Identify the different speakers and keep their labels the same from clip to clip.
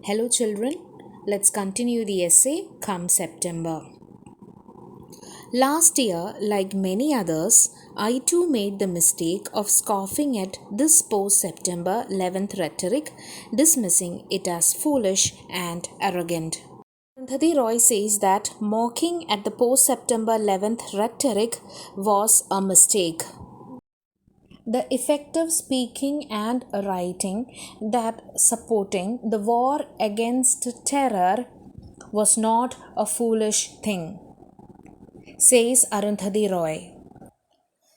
Speaker 1: Hello, children. Let's continue the essay come September. Last year, like many others, I too made the mistake of scoffing at this post September 11th rhetoric, dismissing it as foolish and arrogant. Arundhati Roy says that mocking at the post September 11th rhetoric was a mistake. The effective speaking and writing that supporting the war against terror was not a foolish thing, says Arundhati Roy.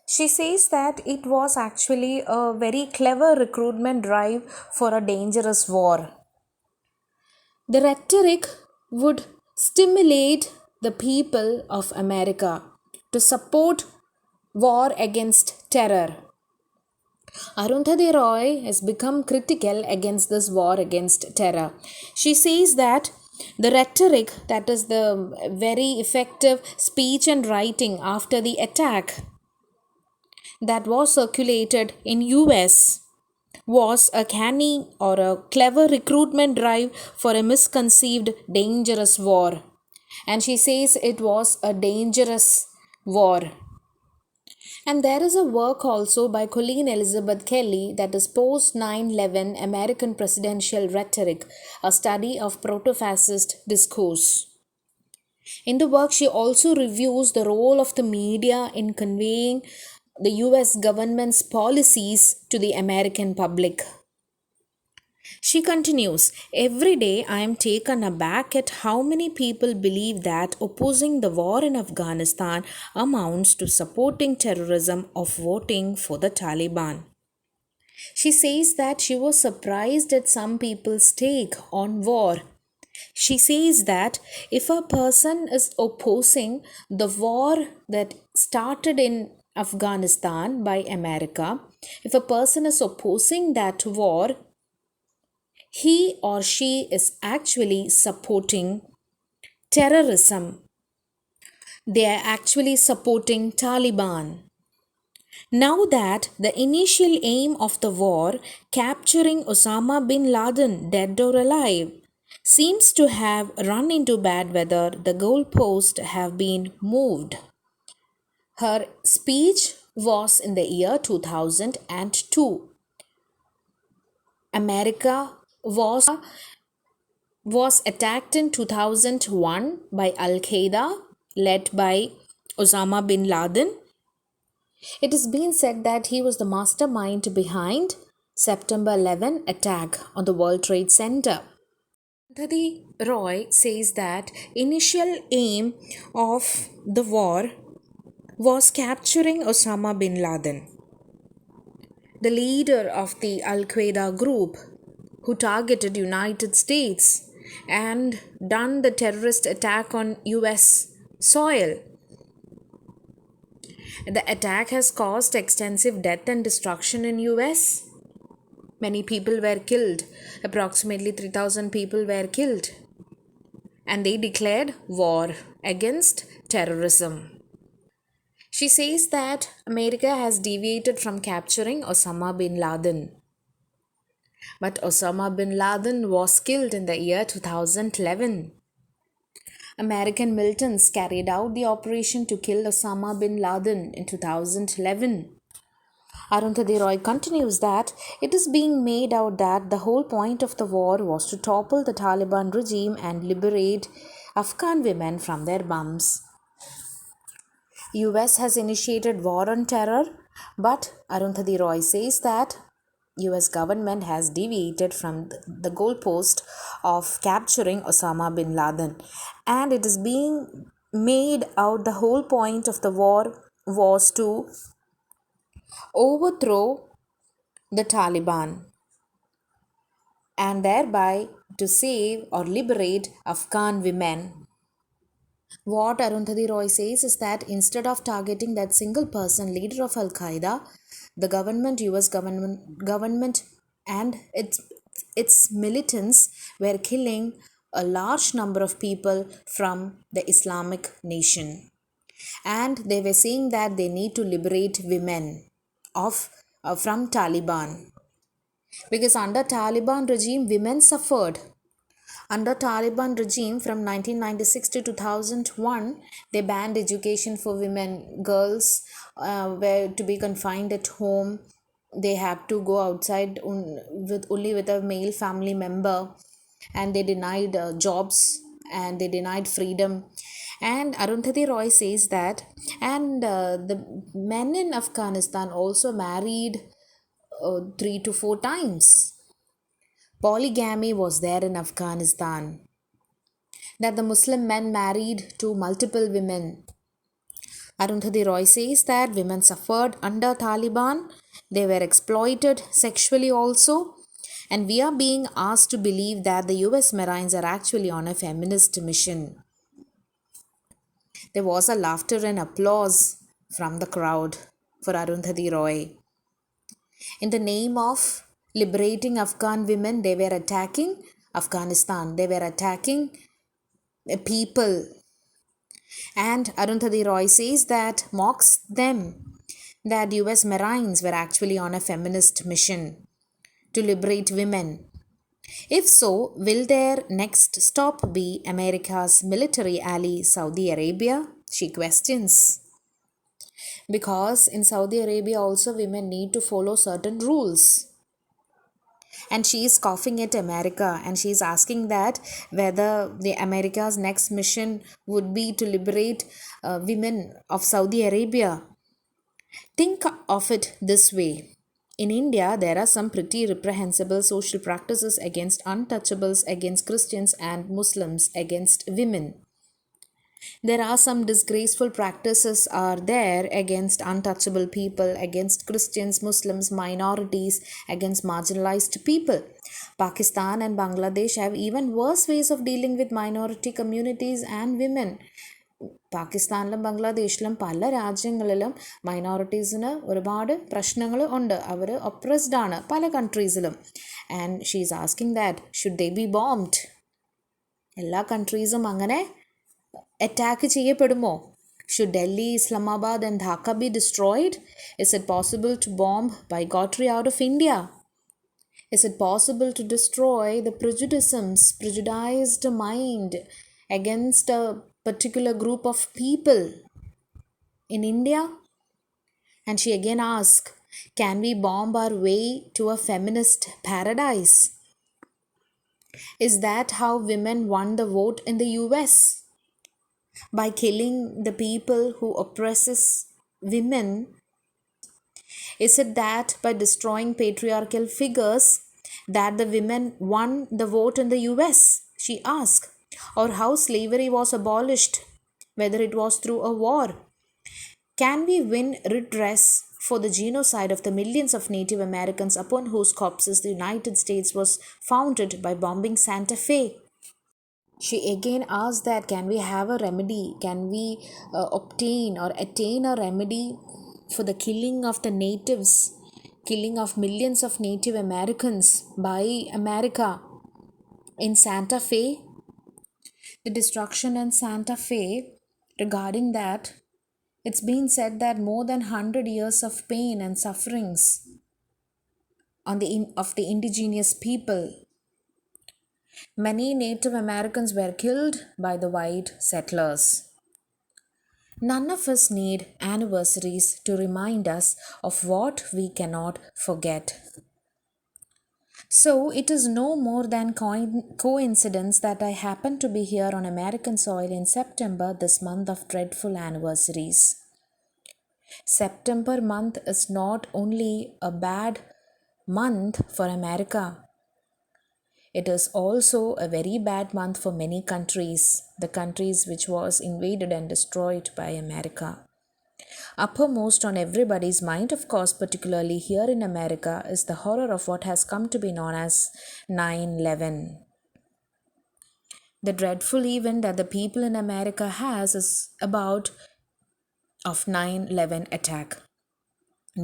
Speaker 1: She says that it was actually a very clever recruitment drive for a dangerous war. The rhetoric would stimulate the people of America to support war against terror. Arundhati Roy has become critical against this war against terror. She says that the rhetoric, that is the very effective speech and writing after the attack that was circulated in US, was a canny or a clever recruitment drive for a misconceived dangerous war. And she says it was a dangerous war. And there is a work also by Colleen Elizabeth Kelly that is Post 9/11 American Presidential Rhetoric, a study of proto-fascist discourse. In the work, she also reviews the role of the media in conveying the US government's policies to the American public. She continues, every day I am taken aback at how many people believe that opposing the war in Afghanistan amounts to supporting terrorism or voting for the Taliban. She says that she was surprised at some people's take on war. She says that if a person is opposing the war that started in Afghanistan by America, if a person is opposing that war, he or she is actually supporting terrorism. They are actually supporting Taliban. Now that the initial aim of the war, capturing Osama bin Laden dead or alive, seems to have run into bad weather, the goalposts have been moved. Her speech was in the year 2002. America was attacked in 2001 by Al Qaeda, led by Osama bin Laden. It has been said that he was the mastermind behind September 11 attack on the World Trade Center. Arundhati Roy says that initial aim of the war was capturing Osama bin Laden, the leader of the Al Qaeda group who targeted United States and done the terrorist attack on US soil. The attack has caused extensive death and destruction in US. Many people were killed. Approximately 3,000 people were killed. And they declared war against terrorism. She says that America has deviated from capturing Osama bin Laden. But Osama bin Laden was killed in the year 2011. American militants carried out the operation to kill Osama bin Laden in 2011. Arundhati Roy continues that it is being made out that the whole point of the war was to topple the Taliban regime and liberate Afghan women from their bums. US has initiated war on terror, but Arundhati Roy says that US government has deviated from the goalpost of capturing Osama bin Laden, and it is being made out the whole point of the war was to overthrow the Taliban and thereby to save or liberate Afghan women. What Arundhati Roy says is that instead of targeting that single person, leader of Al Qaeda, the US government and its militants were killing a large number of people from the Islamic nation. And they were saying that they need to liberate women from Taliban. Because under Taliban regime, women suffered. Under Taliban regime from 1996 to 2001, they banned education for women. Girls were to be confined at home. They had to go outside with only with a male family member, and they denied jobs and they denied freedom. And Arundhati Roy says that, and the men in Afghanistan also married 3 to 4 times. Polygamy was there in Afghanistan, that the Muslim men married to multiple women. Arundhati Roy says that women suffered under Taliban, they were exploited sexually also, and we are being asked to believe that the US Marines are actually on a feminist mission. There was a laughter and applause from the crowd for Arundhati Roy. In the name of liberating Afghan women, they were attacking Afghanistan, they were attacking people. And Arundhati Roy says that, mocks them, that US Marines were actually on a feminist mission to liberate women. If so, will their next stop be America's military ally Saudi Arabia? She questions. Because in Saudi Arabia also women need to follow certain rules. And she is scoffing at America, and she is asking that whether the America's next mission would be to liberate women of Saudi Arabia. Think of it this way. In India, there are some pretty reprehensible social practices against untouchables, against Christians and Muslims, against women. There are some disgraceful practices are there against untouchable people, against Christians, Muslims, minorities, against marginalized people. Pakistan and Bangladesh have even worse ways of dealing with minority communities and women. പാകിസ്ഥാനിലും ബംഗ്ലാദേശിലും പല രാജ്യങ്ങളിലും മൈനോറിറ്റീസിന് ഒരുപാട് പ്രശ്നങ്ങൾ ഉണ്ട്. അവർ oppressed ആണ് പല കൺട്രീസിലും. And she is asking that should they be bombed? എല്ലാ കൺട്രീസും അങ്ങനെ അറ്റാക്ക് ചെയ്യപ്പെടുമോ? Should Delhi, Islamabad and Dhaka be destroyed? Is it possible to bomb bigotry out of India? Is it possible to destroy the prejudiced mind against a particular group of people in India? And she again asks, can we bomb our way to a feminist paradise? Is that how women won the vote in the US? By killing the people who oppresses women? Is it that by destroying patriarchal figures that the women won the vote in the US? She asked. Or how slavery was abolished, whether it was through a war. Can we win redress for the genocide of the millions of Native Americans upon whose corpses the United States was founded by bombing Santa Fe? She again asked that, can we have a remedy? Can we obtain or attain a remedy for the killing of the natives, killing of millions of Native Americans by America in Santa Fe? The destruction in Santa Fe, regarding that, it's been said that more than 100 years of pain and sufferings of the indigenous people. Many Native Americans were killed by the white settlers. None of us need anniversaries to remind us of what we cannot forget. So it is no more than coincidence that I happen to be here on American soil in September, this month of dreadful anniversaries. September month is not only a bad month for America. It is also a very bad month for many countries, the countries which was invaded and destroyed by America. Uppermost on everybody's mind, of course, particularly here in America, is the horror of what has come to be known as 9/11. The dreadful event that the people in America has is about of 9/11 attack.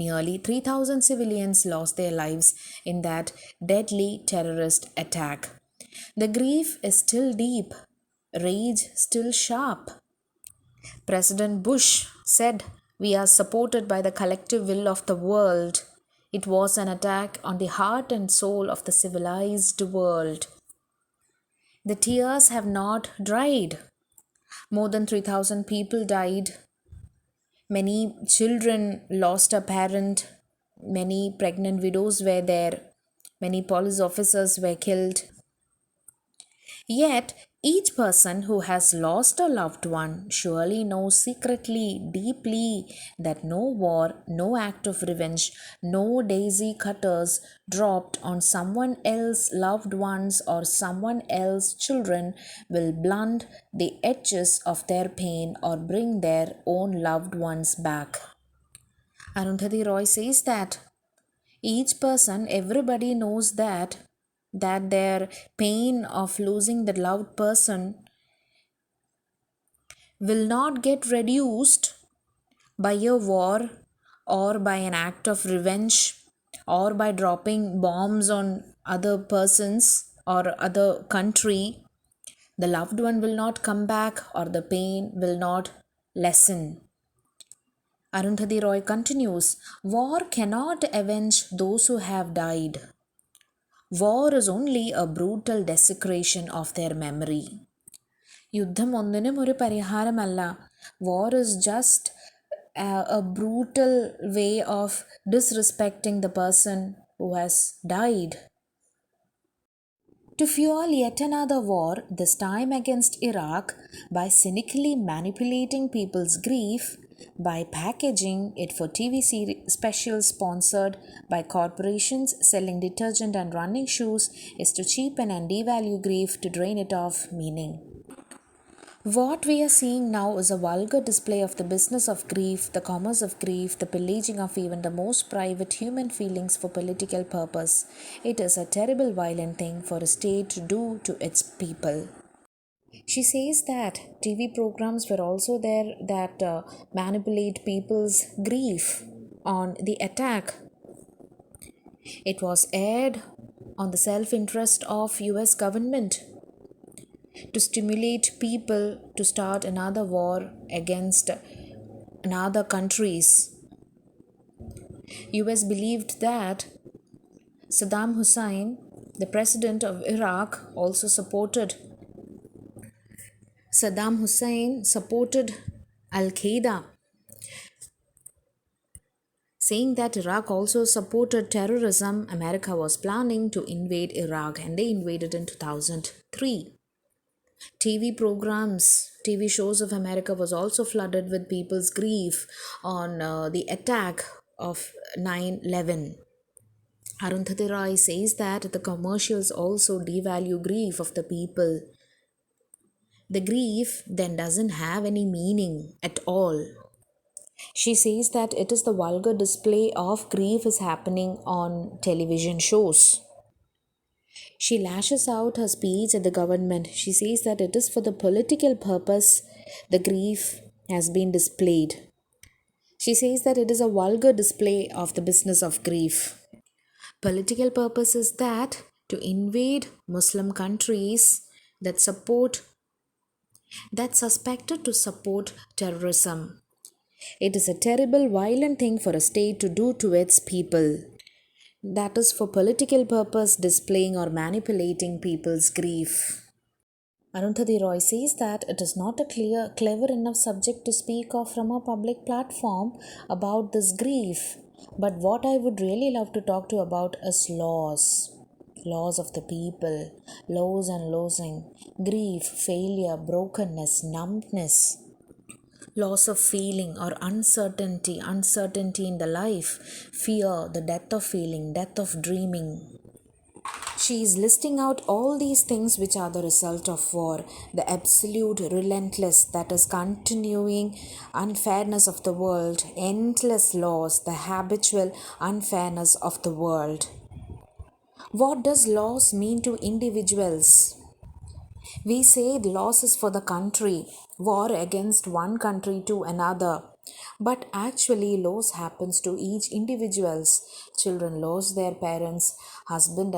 Speaker 1: Nearly 3,000 civilians lost their lives in that deadly terrorist attack. The grief is still deep, rage still sharp. President Bush said, "We are supported by the collective will of the world. It was an attack on the heart and soul of the civilized world." The tears have not dried. More than 3,000 people died. Many children lost a parent. Many pregnant widows were there. Many police officers were killed. Yet, each person who has lost a loved one surely knows secretly, deeply, that no war, no act of revenge, no daisy cutters dropped on someone else's loved ones or someone else's children will blunt the edges of their pain or bring their own loved ones back. Arundhati Roy says that each person, everybody knows that their pain of losing the loved person will not get reduced by a war or by an act of revenge or by dropping bombs on other persons or other country. The loved one will not come back or the pain will not lessen. Arundhati Roy continues, war cannot avenge those who have died. War is only a brutal desecration of their memory. യുദ്ധം ഒന്നിനും ഒരു പരിഹാരമല്ല. War is just a brutal way of disrespecting the person who has died. To fuel yet another war, this time against Iraq, by cynically manipulating people's grief, by packaging it for TV specials sponsored by corporations selling detergent and running shoes, is to cheapen and devalue grief to drain it of meaning. What we are seeing now is a vulgar display of the business of grief, the commerce of grief, the pillaging of even the most private human feelings for political purpose. It is a terrible, violent thing for a state to do to its people. She says that TV programs were also there that manipulate people's grief on the attack. It was aired on the self-interest of US government to stimulate people to start another war against another countries. US believed that Saddam Hussein, the president of Iraq, also supported Al-Qaeda, saying that Iraq also supported terrorism. America was planning to invade Iraq and they invaded in 2003. TV programs, TV shows of America was also flooded with people's grief on the attack of 9/11. Arundhati Roy says that the commercials also devalue grief of the people. The grief then doesn't have any meaning at all. She says that it is the vulgar display of grief is happening on television shows. She lashes out her speech at the government. She says that it is for the political purpose the grief has been displayed. She says that it is a vulgar display of the business of grief. Political purpose is that to invade Muslim countries that suspected to support terrorism. It is a terrible, violent thing for a state to do to its people. That is for political purpose, displaying or manipulating people's grief. Arundhati Roy says that it is not a clever enough subject to speak of from a public platform about this grief. But what I would really love to talk to about is loss. Loss of the people, loss and losing, grief, failure, brokenness, numbness, loss of feeling or uncertainty in the life, fear, the death of feeling, death of dreaming. She is listing out all these things which are the result of war, the absolute relentless, that is continuing unfairness of the world, endless loss, the habitual unfairness of the world. What does loss mean to individuals? We say loss is for the country, war against one country to another. But actually loss happens to each individuals. Children lose their parents, husband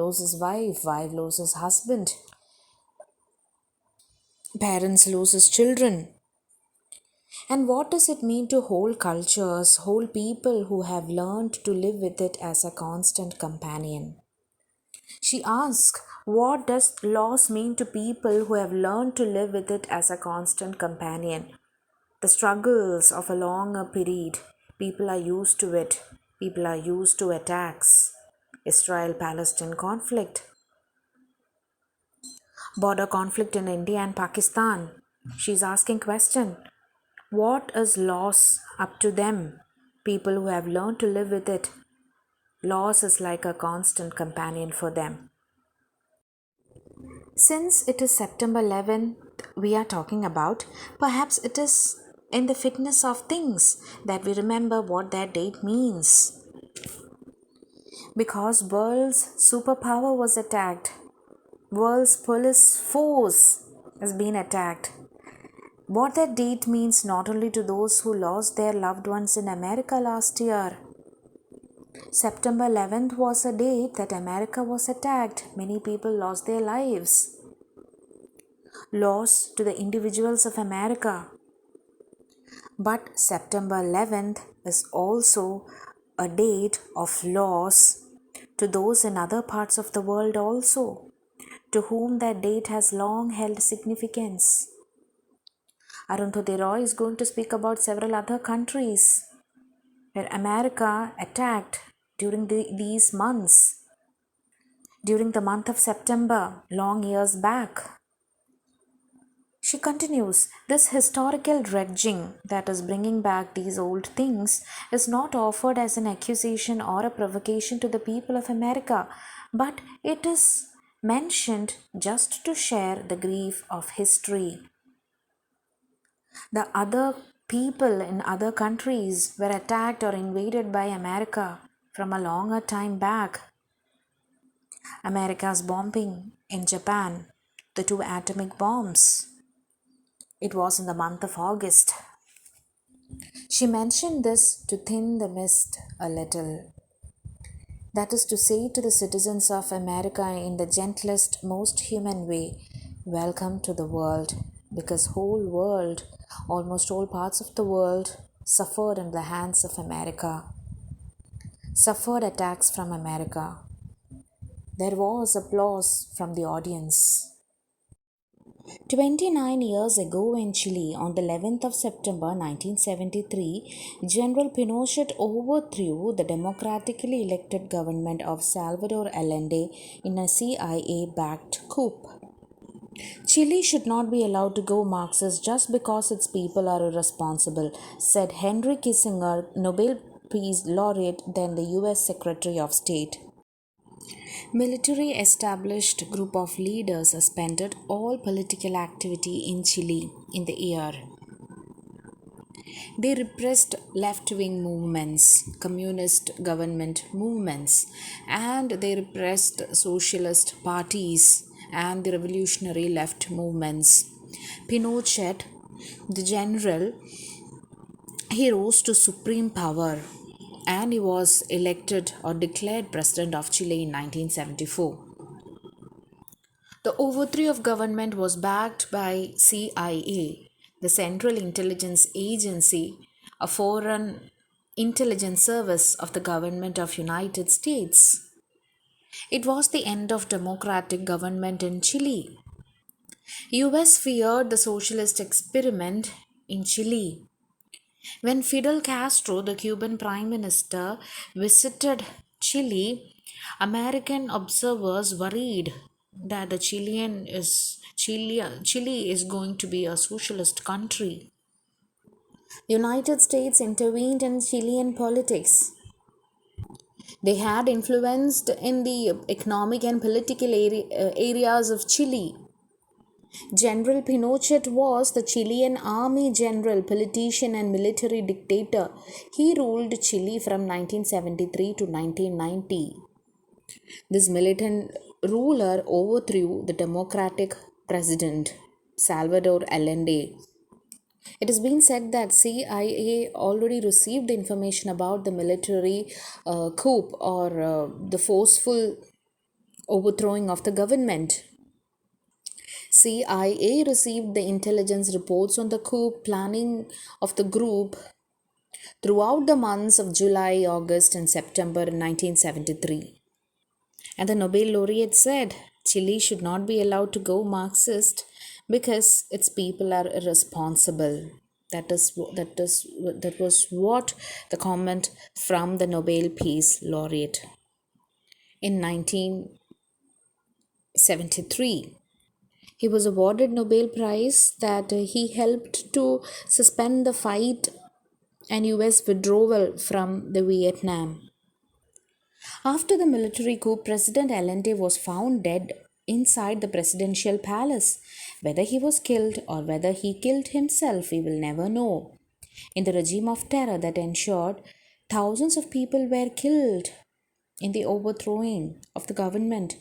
Speaker 1: loses wife loses husband, parents loses children. And what does it mean to whole cultures, whole people who have learned to live with it as a constant companion? She asks, what does loss mean to people who have learned to live with it as a constant companion? The struggles of a longer period, people are used to it. People are used to attacks. Israel Palestine conflict, border conflict in India and Pakistan. She's asking question, what is loss up to them? People who have learned to live with it. Loss is like a constant companion for them. Since it is September 11th, we are talking about, perhaps it is in the fitness of things that we remember what that date means. Because world's superpower was attacked, world's police force has been attacked. What that date means not only to those who lost their loved ones in America last year. September 11th was a date that America was attacked. Many people lost their lives. Loss to the individuals of America. But September 11th is also a date of loss to those in other parts of the world also, to whom that date has long held significance. Arundhati Roy is going to speak about several other countries where America attacked during these months, during the month of September, long years back. She continues, this historical dredging that is bringing back these old things is not offered as an accusation or a provocation to the people of America, but it is mentioned just to share the grief of history. The other people in other countries were attacked or invaded by America from a longer time back. America's bombing in Japan, the two atomic bombs. It was in the month of August. She mentioned this to thin the mist a little. That is to say to the citizens of America in the gentlest, most human way, welcome to the world, because whole world, almost all parts of the world, suffered in the hands of America, suffered attacks from America. There was applause from the audience. 29 years ago in Chile, on the 11th of September 1973, General Pinochet overthrew the democratically elected government of Salvador Allende in a CIA-backed coup. Chile should not be allowed to go Marxist just because its people are irresponsible, said Henry Kissinger, Nobel Peace Laureate, then the US Secretary of State. Military established group of leaders suspended all political activity in Chile in the year. They repressed left-wing movements, communist government movements, and they repressed socialist parties and the revolutionary left movements. Pinochet, the general, he rose to supreme power and he was elected or declared president of Chile in 1974. The overthrow of government was backed by CIA, the Central Intelligence Agency, a foreign intelligence service of the government of United States. It was the end of democratic government in Chile. US feared the socialist experiment in Chile. When Fidel Castro, the Cuban prime minister, visited Chile, American observers worried that Chile is going to be a socialist country. The United States intervened in Chilean politics. They had influenced in the economic and political areas of Chile. General Pinochet was the Chilean army general, politician, and military dictator. He ruled Chile from 1973 to 1990. This militant ruler overthrew the democratic president, Salvador Allende. It has been said that CIA already received information about the military coup or the forceful overthrowing of the government. CIA received the intelligence reports on the coup planning of the group throughout the months of July, August, and September 1973. And the Nobel laureate said Chile should not be allowed to go Marxist because its people are irresponsible. That was what the comment from the Nobel Peace Laureate in 1973. He was awarded Nobel Prize that he helped to suspend the fight and US withdrawal from the Vietnam. After the military coup, President Allende was found dead inside the presidential palace. Whether he was killed or whether he killed himself, we will never know. In the regime of terror that ensured thousands of people were killed in the overthrowing of the government,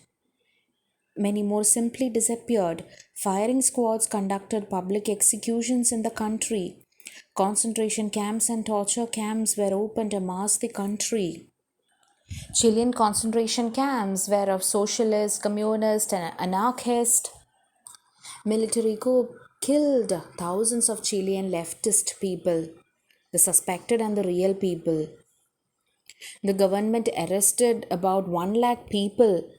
Speaker 1: many more simply disappeared. Firing squads conducted public executions in the country. Concentration camps and torture camps were opened across the country. Chilean concentration camps were of socialist, communist, and anarchist. Military coup killed thousands of Chilean leftist people, the suspected and the real people. The government arrested about 1 lakh people.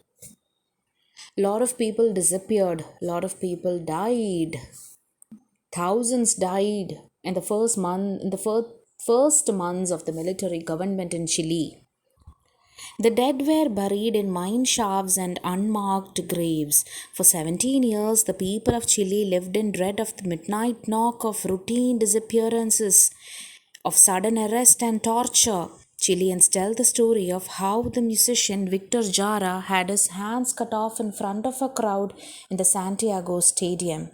Speaker 1: Lot of people disappeared. Lot of people died. Thousands died in the first months of the military government in Chile. The dead were buried in mine shafts and unmarked graves. For 17 years, the people of Chile lived in dread of the midnight knock, of routine disappearances, of sudden arrest and torture. Chileans tell the story of how the musician Victor Jara had his hands cut off in front of a crowd in the Santiago Stadium.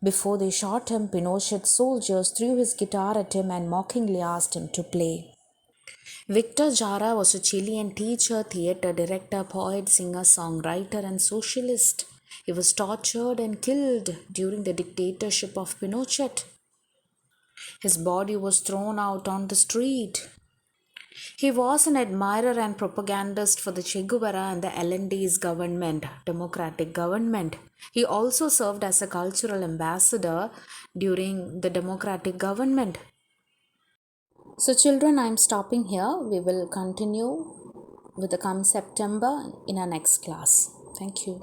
Speaker 1: Before they shot him, Pinochet's soldiers threw his guitar at him and mockingly asked him to play. Victor Jara was a Chilean teacher, theater director, poet, singer, songwriter, and socialist. He was tortured and killed during the dictatorship of Pinochet. His body was thrown out on the street. He was an admirer and propagandist for the Che Guevara and the Allende's government, democratic government. He also served as a cultural ambassador during the democratic government. So children, I am stopping here. We will continue with the come September in our next class. Thank you.